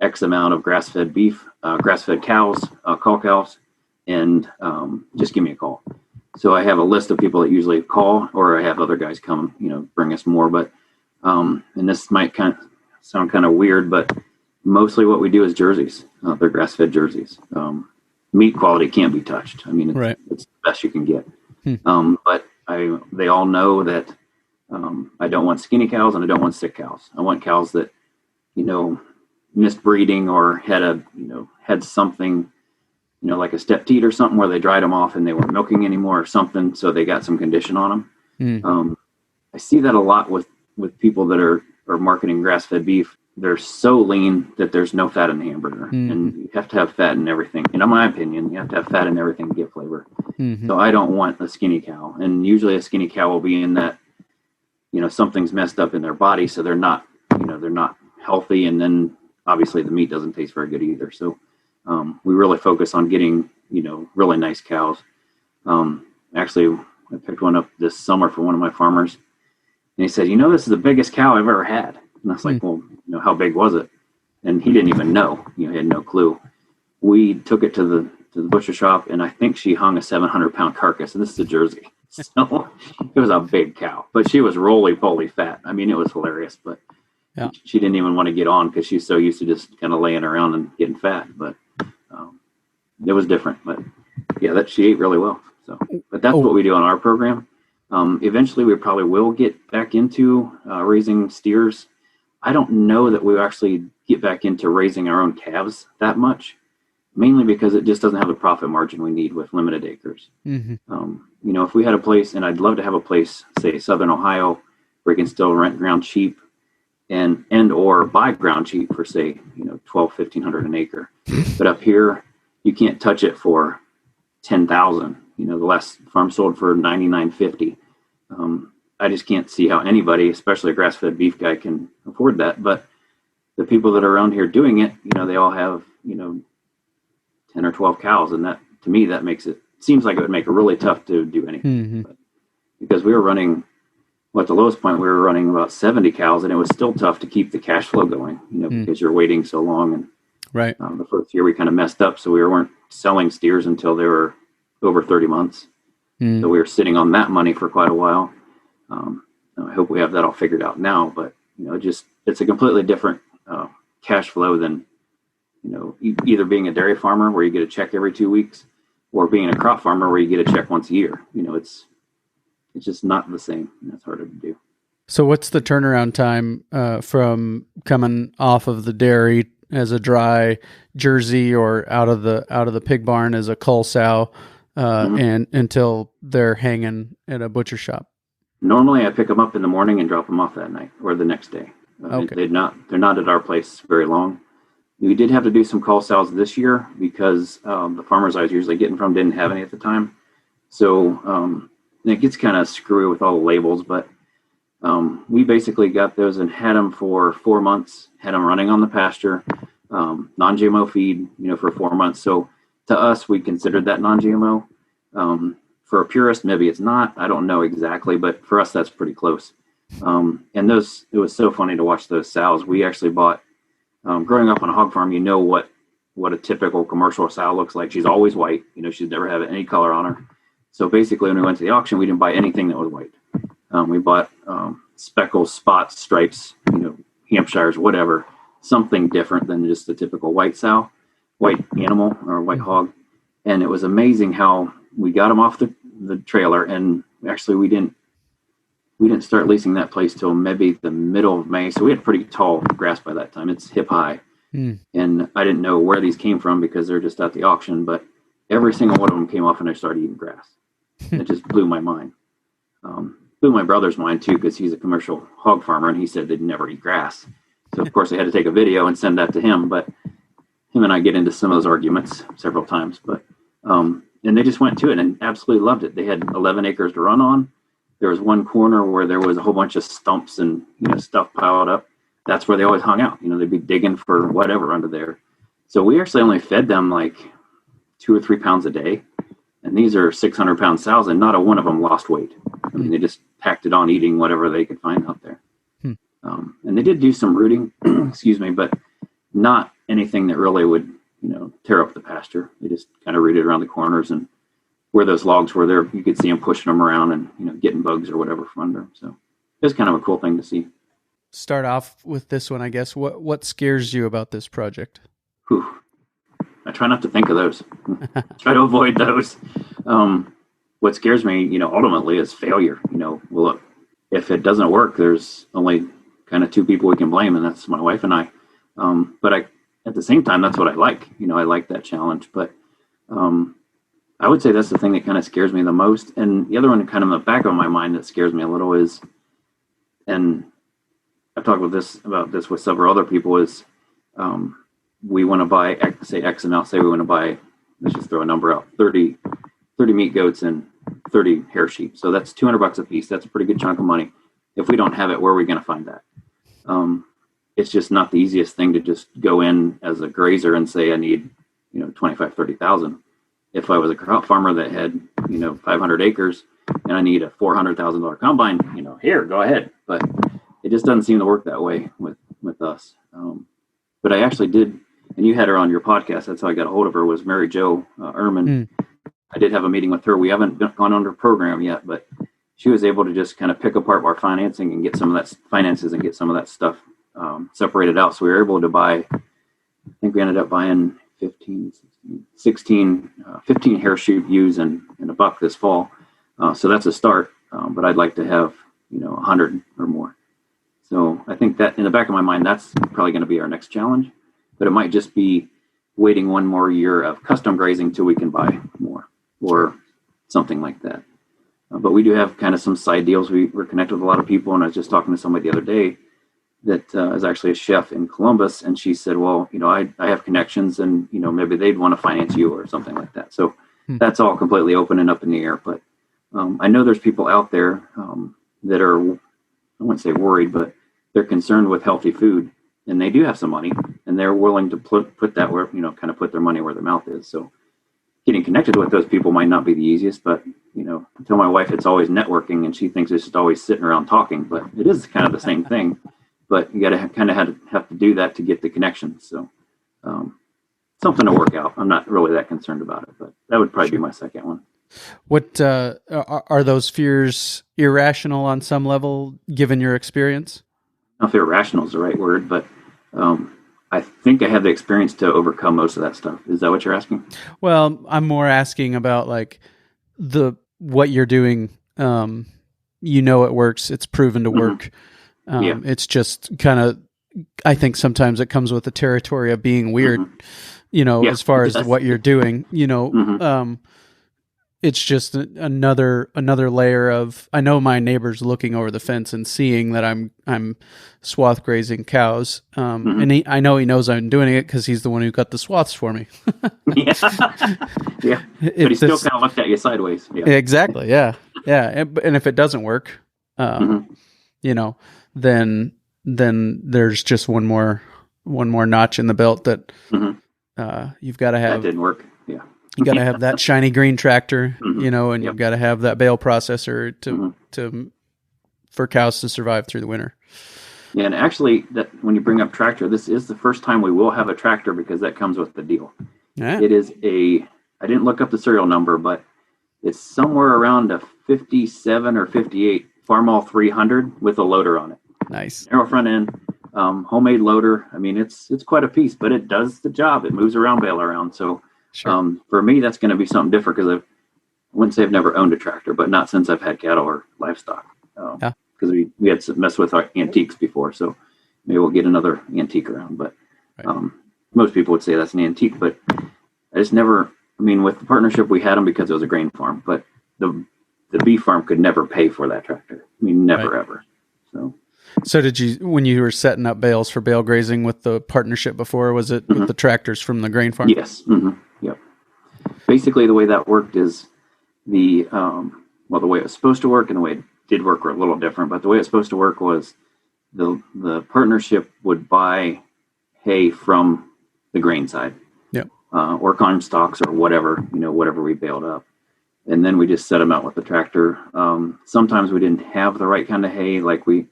S3: X amount of grass-fed beef, grass-fed cows, call cows, and just give me a call. So I have a list of people that usually call, or I have other guys come, bring us more. But and this might kind of sound kind of weird, but mostly what we do is jerseys. They're grass-fed jerseys. Meat quality can't be touched. I mean, it's the best you can get. But they all know that I don't want skinny cows and I don't want sick cows. I want cows that, missed breeding or had something, like a step teat or something where they dried them off and they weren't milking anymore or something. So they got some condition on them. I see that a lot with people that are marketing grass-fed beef. They're so lean that there's no fat in the hamburger, and you have to have fat in everything. And in my opinion, you have to have fat in everything to get flavor. So I don't want a skinny cow, and usually a skinny cow will be in that, something's messed up in their body, so they're not healthy, and then obviously the meat doesn't taste very good either. So we really focus on getting, really nice cows. Actually, I picked one up this summer for one of my farmers, and he said, this is the biggest cow I've ever had. And I was like, well, how big was it? And he didn't even know. He had no clue. We took it to the butcher shop, and I think she hung a 700-pound carcass. And this is a Jersey, so it was a big cow. But she was roly-poly fat. I mean, it was hilarious. But she didn't even want to get on because she's so used to just kind of laying around and getting fat. But it was different. But yeah, she ate really well. So, but that's what we do on our program. Eventually, we probably will get back into raising steers. I don't know that we'll actually get back into raising our own calves that much, mainly because it just doesn't have the profit margin we need with limited acres. If we had a place, and I'd love to have a place, say Southern Ohio, where you can still rent ground cheap and or buy ground cheap for, say, $1,200-$1,500 an acre. But up here, you can't touch it for $10,000. The last farm sold for $9,950. I just can't see how anybody, especially a grass-fed beef guy, can afford that. But the people that are around here doing it, they all have, 10 or 12 cows. And that, to me, that makes it seems like it would make it really tough to do anything. But because we were running, at the lowest point, we were running about 70 cows, and it was still tough to keep the cash flow going, because you're waiting so long. And the first year we kind of messed up. So we weren't selling steers until they were over 30 months. So we were sitting on that money for quite a while. I hope we have that all figured out now, but it's a completely different cash flow than either being a dairy farmer where you get a check every 2 weeks, or being a crop farmer where you get a check once a year. It's just not the same. It's harder to do.
S4: So what's the turnaround time from coming off of the dairy as a dry Jersey or out of the pig barn as a cull sow and until they're hanging at a butcher shop?
S3: Normally, I pick them up in the morning and drop them off that night or the next day. They're not at our place very long. We did have to do some call sows this year because the farmers I was usually getting from didn't have any at the time. So it gets kind of screwy with all the labels, but we basically got those and had them for 4 months, had them running on the pasture, non-GMO feed, for 4 months. So to us, we considered that non-GMO. For a purist, maybe it's not. I don't know exactly, but for us, that's pretty close. And it was so funny to watch those sows. We actually bought, growing up on a hog farm, what a typical commercial sow looks like. She's always white. She's never had any color on her. So basically, when we went to the auction, we didn't buy anything that was white. We bought speckles, spots, stripes, Hampshires, whatever, something different than just the typical white animal or white hog. And it was amazing how we got them off the trailer, and actually we didn't start leasing that place till maybe the middle of May. So we had pretty tall grass by that time. It's hip high. And I didn't know where these came from because they're just at the auction, but every single one of them came off and I started eating grass. It just blew my mind. Blew my brother's mind too, because he's a commercial hog farmer and he said they'd never eat grass. So of course I had to take a video and send that to him, but him and I get into some of those arguments several times, but and they just went to it and absolutely loved it. They had 11 acres to run on. There was one corner where there was a whole bunch of stumps and stuff piled up. That's where they always hung out. They'd be digging for whatever under there. So we actually only fed them like 2 or 3 pounds a day. And these are 600-pound sows, and not a one of them lost weight. I mean, they just packed it on eating whatever they could find out there. And they did do some rooting, excuse me, but not anything that really would, tear up the pasture. They just kind of rooted around the corners, and where those logs were there, you could see them pushing them around and, getting bugs or whatever from under them. So it was kind of a cool thing to see.
S4: Start off with this one, I guess. What scares you about this project?
S3: Whew. I try not to think of those. Try to avoid those. What scares me, ultimately is failure. Well, look, if it doesn't work, there's only kind of 2 people we can blame, and that's my wife and I. But at the same time, that's what I like. I like that challenge. But I would say that's the thing that kind of scares me the most. And the other one kind of in the back of my mind that scares me a little is, and I've talked about this with several other people, is we want to buy, say X amount, say we want to buy, let's just throw a number out, 30 meat goats and 30 hair sheep. So that's $200 a piece. That's a pretty good chunk of money. If we don't have it, where are we going to find that? It's just not the easiest thing to just go in as a grazer and say, I need, 25, 30,000. If I was a crop farmer that had, 500 acres and I need a $400,000 combine, here, go ahead. But it just doesn't seem to work that way with us. But I actually did, and you had her on your podcast. That's how I got a hold of her, was Mary Jo Ehrman. I did have a meeting with her. We haven't gone on her program yet, but she was able to just kind of pick apart our financing and get some of that finances and get some of that stuff separated out. So we were able to buy, I think we ended up buying 15 hair sheep ewes and a buck this fall. So that's a start. But I'd like to have, 100 or more. So I think that in the back of my mind, that's probably going to be our next challenge, but it might just be waiting one more year of custom grazing till we can buy more or something like that. But we do have kind of some side deals. We're connected with a lot of people, and I was just talking to somebody the other day that is actually a chef in Columbus, and she said, well, I have connections, and, maybe they'd want to finance you or something like that. So that's all completely open and up in the air. But I know there's people out there that are, I wouldn't say worried, but they're concerned with healthy food, and they do have some money, and they're willing to put that where, kind of put their money where their mouth is. So getting connected with those people might not be the easiest, but, I tell my wife it's always networking, and she thinks it's just always sitting around talking, but it is kind of the same thing. But you got to kind of have to do that to get the connection. So something to work out. I'm not really that concerned about it, but that would probably be my second one.
S4: What are those fears irrational on some level, given your experience?
S3: I don't know if irrational is the right word, but I think I have the experience to overcome most of that stuff. Is that what you're asking?
S4: Well, I'm more asking about like what you're doing. It works. It's proven to work. It's just kind of, I think sometimes it comes with the territory of being weird, as far as what you're doing, it's just another layer of, I know my neighbor's looking over the fence and seeing that I'm swath grazing cows. And I know he knows I'm doing it because he's the one who cut the swaths for me.
S3: Yeah. But he still kind of looked at you sideways. Yeah.
S4: Exactly. Yeah. Yeah. And if it doesn't work, then there's just one more notch in the belt that you've got to have.
S3: That didn't work. Yeah.
S4: You got to have that shiny green tractor, and you've got to have that bale processor for cows to survive through the winter.
S3: Yeah, and actually, that when you bring up tractor, this is the first time we will have a tractor because that comes with the deal. Yeah. It is I didn't look up the serial number, but it's somewhere around a 57 or 58 Farmall 300 with a loader on it.
S4: Nice.
S3: Narrow front end, homemade loader. I mean, it's quite a piece, but it does the job. It moves around, bale around. So sure. For me, that's going to be something different because I wouldn't say I've never owned a tractor, but not since I've had cattle or livestock. Because we had to mess with our antiques before, so maybe we'll get another antique around. But
S4: Right.
S3: Most people would say that's an antique, but I just never, I mean, with the partnership, we had them because it was a grain farm, but the beef farm could never pay for that tractor. I mean, never, ever.
S4: So did you, when you were setting up bales for bale grazing with the partnership before, was it with the tractors from the grain farm?
S3: Yes. Yep. Basically, the way that worked is the way it was supposed to work and the way it did work were a little different, but the way it's supposed to work was the partnership would buy hay from the grain side.
S4: Yep.
S3: Or corn stalks or whatever, whatever we baled up. And then we just set them out with the tractor. Sometimes we didn't have the right kind of hay. Like we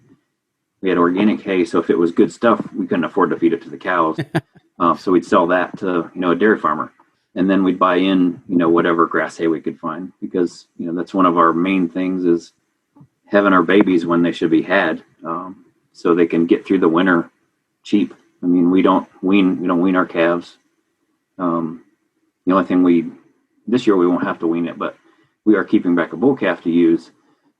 S3: had organic hay. So if it was good stuff, we couldn't afford to feed it to the cows. So we'd sell that to, a dairy farmer. And then we'd buy in, whatever grass hay we could find, because, that's one of our main things is having our babies when they should be had, so they can get through the winter cheap. I mean, we don't wean our calves. The only thing this year we won't have to wean it, but we are keeping back a bull calf to use.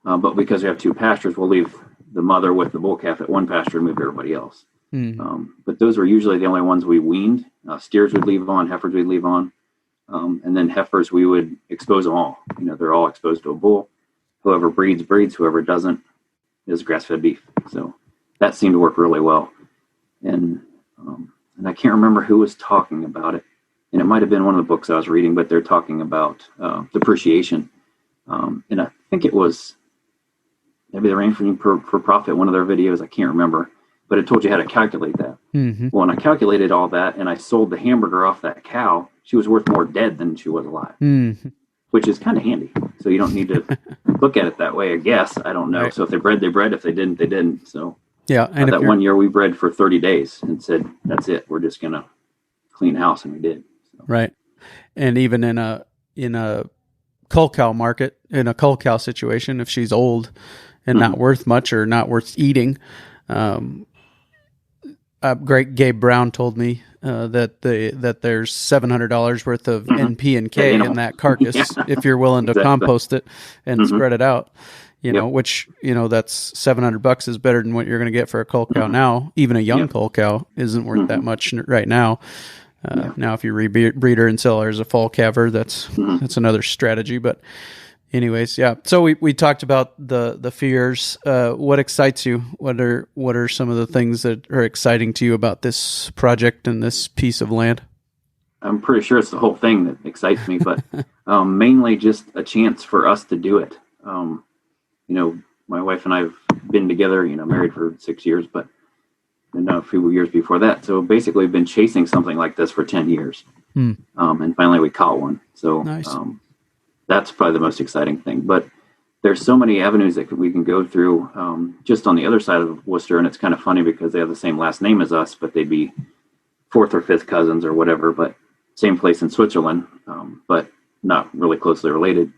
S3: But because we have two pastures, we'll leave the mother with the bull calf at one pasture and move everybody else. But those were usually the only ones we weaned. Steers would leave on, heifers we'd leave on. And then heifers, we would expose them all. They're all exposed to a bull. Whoever breeds, whoever doesn't is grass-fed beef. So that seemed to work really well. And I can't remember who was talking about it. And it might have been one of the books I was reading, but they're talking about depreciation. And I think it was maybe the Rain for Profit, one of their videos. I can't remember, but it told you how to calculate that. Well, when I calculated all that and I sold the hamburger off that cow, she was worth more dead than she was alive, which is kind of handy. So you don't need to look at it that way, I guess. I don't know. Right. So if they bred, they bred. If they didn't, they didn't. So
S4: yeah. And
S3: that one year we bred for 30 days and said, that's it. We're just going to clean house. And we did. So.
S4: Right. And even in a cull cow market, in a cull cow situation, if she's old and not worth much or not worth eating, great Gabe Brown told me that there's $700 worth of NP and K in that carcass if you're willing to compost it and spread it out. Which that's $700 is better than what you're going to get for a cull cow now. Even a young cull cow isn't worth that much right now. Now, if you rebreed her and sell her as a fall calver, that's another strategy. But anyways, yeah. So we talked about the fears. What excites you? What are some of the things that are exciting to you about this project and this piece of land?
S3: I'm pretty sure it's the whole thing that excites me, but mainly just a chance for us to do it. My wife and I have been together, married for 6 years, but a few years before that. So basically we've been chasing something like this for 10 years. And finally we caught one. So nice. That's probably the most exciting thing. But there's so many avenues that we can go through just on the other side of Worcester. And it's kind of funny because they have the same last name as us, but they'd be fourth or fifth cousins or whatever, but same place in Switzerland, but not really closely related.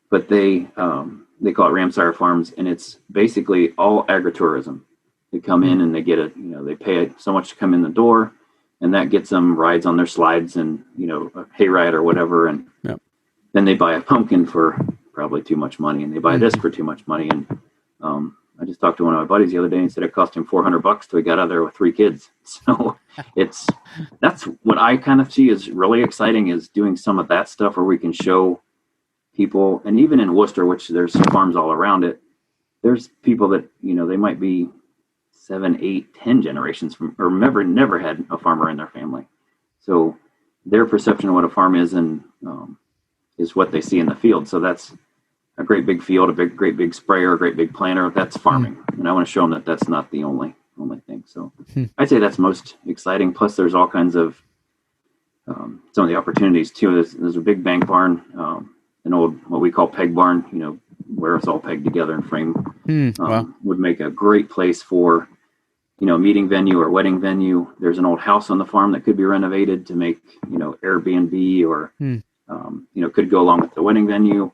S3: But they call it Ramseyer Farms, and it's basically all agritourism. They come in and they get they pay so much to come in the door, and that gets them rides on their slides and, a hayride or whatever. And then they buy a pumpkin for probably too much money, and they buy this for too much money. And I just talked to one of my buddies the other day and he said it cost him $400 till he got out of there with 3 kids. So that's what I kind of see is really exciting, is doing some of that stuff where we can show people. And even in Worcester, which there's farms all around it, there's people that, they might be 7, 8, 10 generations from, or never had a farmer in their family. So their perception of what a farm is and is what they see in the field. So that's a great big field, great big sprayer, a great big planter. That's farming. And I want to show them that that's not the only thing. So I'd say that's most exciting. Plus there's all kinds of some of the opportunities too. There's a big bank barn, an old, what we call peg barn, where it's all pegged together and framed. Wow. Would make a great place for, meeting venue or wedding venue. There's an old house on the farm that could be renovated to make, Airbnb or, could go along with the wedding venue,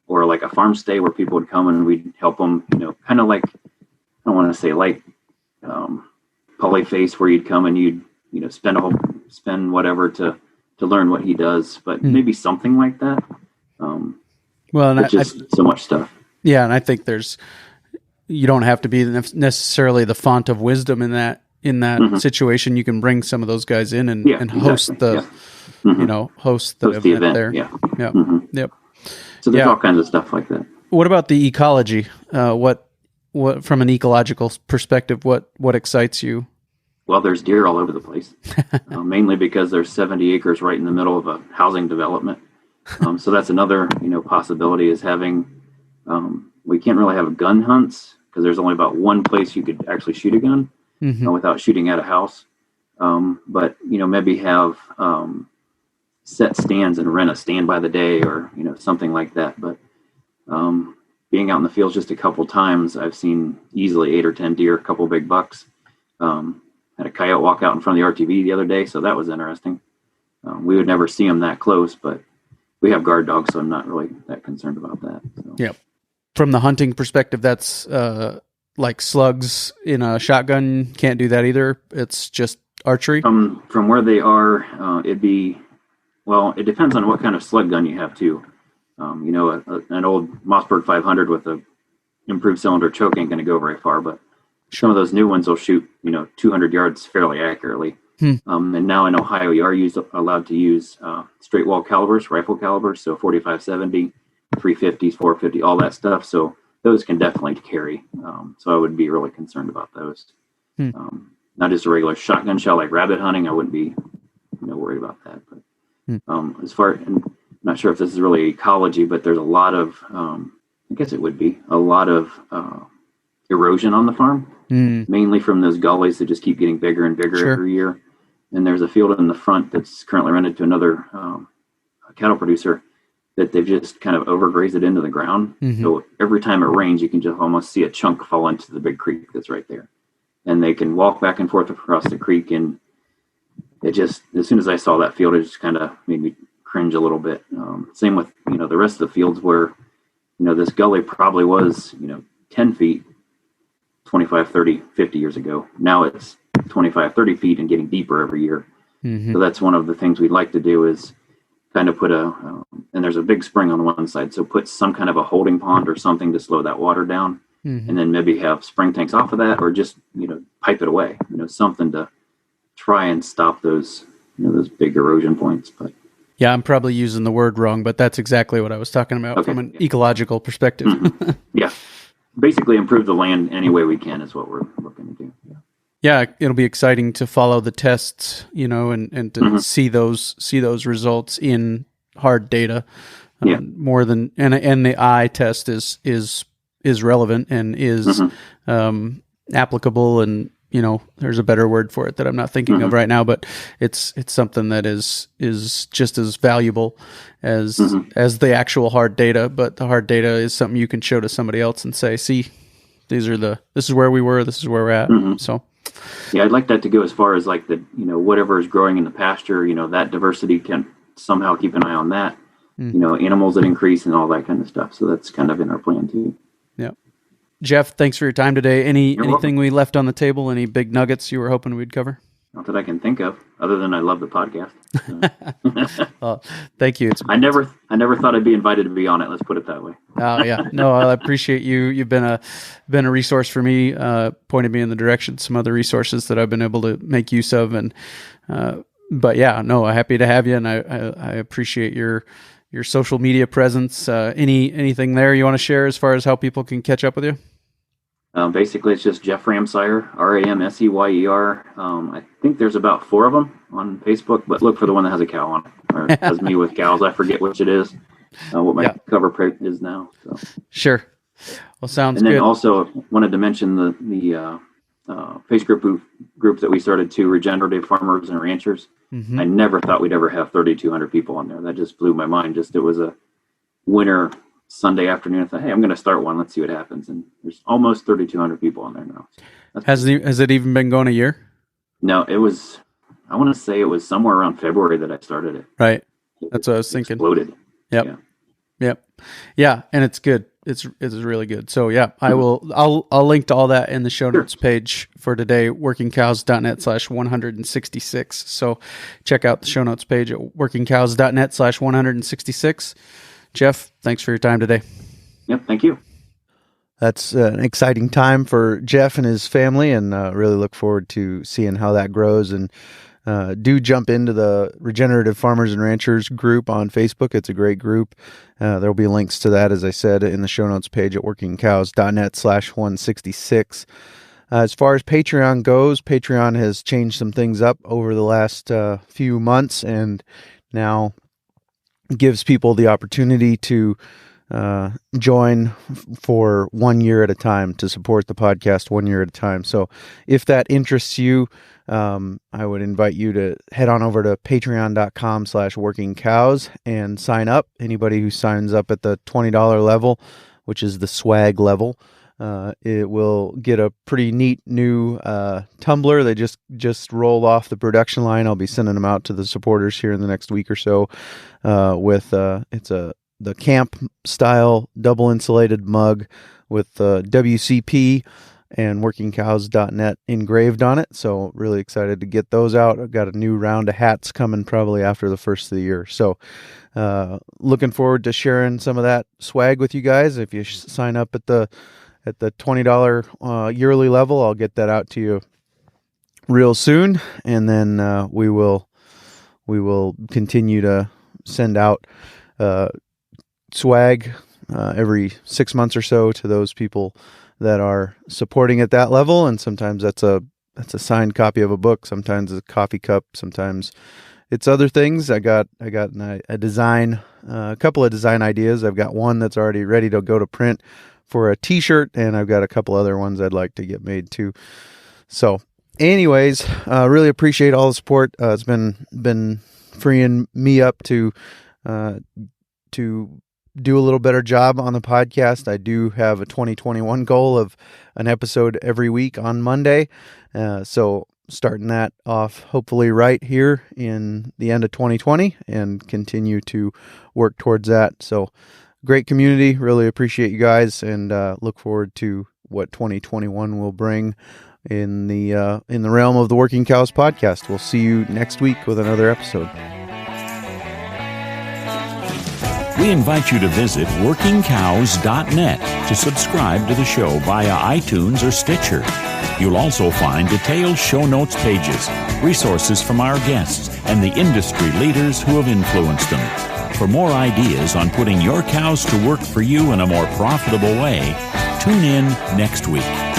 S3: or like a farm stay where people would come and we'd help them, kind of like, I don't want to say like, Polyface, where you'd come and you'd, spend whatever to learn what he does, but maybe something like that.
S4: Well, and
S3: just so much stuff.
S4: Yeah. And I think you don't have to be necessarily the font of wisdom in that in that situation, you can bring some of those guys in and host
S3: exactly.
S4: host the event there.
S3: Yeah.
S4: Yep. Yep.
S3: So there's all kinds of stuff like that.
S4: What about the ecology? What from an ecological perspective, what excites you?
S3: Well, there's deer all over the place, mainly because there's 70 acres right in the middle of a housing development. So that's another, possibility is having, we can't really have gun hunts because there's only about one place you could actually shoot a gun without shooting at a house. But, maybe have set stands and rent a stand by the day or, something like that. But being out in the fields just a couple times, I've seen easily 8 or 10 deer, a couple big bucks. Had a coyote walk out in front of the RTV the other day, so that was interesting. We would never see them that close, but we have guard dogs, so I'm not really that concerned about that. So.
S4: Yeah. From the hunting perspective, that's like slugs in a shotgun. Can't do that either. It's just archery.
S3: From where they are, it depends on what kind of slug gun you have too. An old Mossberg 500 with a improved cylinder choke ain't going to go very far, but some of those new ones will shoot, 200 yards fairly accurately. And now in Ohio, you are allowed to use straight wall calibers, rifle calibers, so 45-70, 350s, 450, all that stuff. So those can definitely carry. So I would be really concerned about those. Not just a regular shotgun shell like rabbit hunting. I wouldn't be, worried about that. But as far, and I'm not sure if this is really ecology, but there's a lot of, I guess it would be a lot of erosion on the farm, mainly from those gullies that just keep getting bigger and bigger every year. And there's a field in the front that's currently rented to another cattle producer that they've just kind of overgrazed it into the ground. So every time it rains, you can just almost see a chunk fall into the big creek that's right there. And they can walk back and forth across the creek. And it just, as soon as I saw that field, it just kind of made me cringe a little bit. Same with, the rest of the fields where, this gully probably was, 10 feet, 25, 30, 50 years ago. Now it's 25, 30 feet and getting deeper every year. So that's one of the things we'd like to do is kind of put and there's a big spring on one side. So put some kind of a holding pond or something to slow that water down. And then maybe have spring tanks off of that or just, pipe it away, something to try and stop those, those big erosion points. But
S4: yeah, I'm probably using the word wrong, but that's exactly what I was talking about from an ecological perspective.
S3: Yeah. Basically improve the land any way we can is what we're looking to do.
S4: Yeah, it'll be exciting to follow the tests, and to see those results in hard data. More than and the eye test is relevant and is applicable, and there's a better word for it that I'm not thinking of right now, but it's something that is just as valuable as the actual hard data. But the hard data is something you can show to somebody else and say, see, this is where we were, this is where we're at. So
S3: yeah, I'd like that to go as far as like the, whatever is growing in the pasture, that diversity can somehow keep an eye on that, animals that increase and all that kind of stuff. So that's kind of in our plan too.
S4: Yeah. Jeff, thanks for your time today. Anything we left on the table? Any big nuggets you were hoping we'd cover?
S3: Not that I can think of, other than I love the podcast.
S4: Well, thank you.
S3: I never thought I'd be invited to be on it. Let's put it that way.
S4: Oh yeah, no, I appreciate you. You've been a resource for me, pointed me in the direction some other resources that I've been able to make use of, and but yeah, no, I'm happy to have you, and I appreciate your social media presence. Anything there you want to share as far as how people can catch up with you?
S3: Basically, it's just Jeff Ramseyer, Ramseyer. I think there's about 4 of them on Facebook, but look for the one that has a cow on it, or has me with cows. I forget which it is, what my cover page is now. So. Sure.
S4: Well, sounds
S3: good. And then
S4: good.
S3: also wanted to mention the Facebook group that we started to Regenerative Farmers and Ranchers. I never thought we'd ever have 3,200 people on there. That just blew my mind. It was a winter Sunday afternoon. I thought, hey, I'm going to start one. Let's see what happens. And there's almost 3,200 people on there now.
S4: Has it even been going a year?
S3: No, I want to say it was somewhere around February that I started it.
S4: Right. That's what I was thinking.
S3: Exploded.
S4: Yep.
S3: Yeah.
S4: Yep. Yeah. And it's good. It's really good. So yeah, I'll link to all that in the show notes page for today, workingcows.net/166. So check out the show notes page at workingcows.net/166. Jeff, thanks for your time today.
S3: Yep. Thank you.
S1: that's an exciting time for Jeff and his family, and really look forward to seeing how that grows. And do jump into the Regenerative Farmers and Ranchers group on Facebook. It's a great group. There'll be links to that, as I said, in the show notes page at workingcows.net/166. As far as Patreon goes, Patreon has changed some things up over the last few months, and now gives people the opportunity to join for 1 year at a time, to support the podcast 1 year at a time. So if that interests you, I would invite you to head on over to patreon.com/workingcows and sign up. Anybody who signs up at the $20 level, which is the swag level, it will get a pretty neat new tumbler. They just rolled off the production line. I'll be sending them out to the supporters here in the next week or so. It's the camp style double insulated mug with WCP and workingcows.net engraved on it. So really excited to get those out. I've got a new round of hats coming probably after the first of the year. So looking forward to sharing some of that swag with you guys. If you sign up at the $20 yearly level, I'll get that out to you real soon. And then we will continue to send out swag every 6 months or so to those people that are supporting at that level. And sometimes that's a signed copy of a book, sometimes it's a coffee cup, sometimes it's other things. I got a design, a couple of design ideas. I've got one that's already ready to go to print for a t-shirt, and I've got a couple other ones I'd like to get made too. So anyways, really appreciate all the support. It's been freeing me up to do a little better job on the podcast. I do have a 2021 goal of an episode every week on Monday. So starting that off hopefully right here in the end of 2020 and continue to work towards that. So great community. Really appreciate you guys, and look forward to what 2021 will bring in the realm of the Working Cows podcast. We'll see you next week with another episode.
S2: We invite you to visit workingcows.net to subscribe to the show via iTunes or Stitcher. You'll also find detailed show notes pages, resources from our guests, and the industry leaders who have influenced them. For more ideas on putting your cows to work for you in a more profitable way, tune in next week.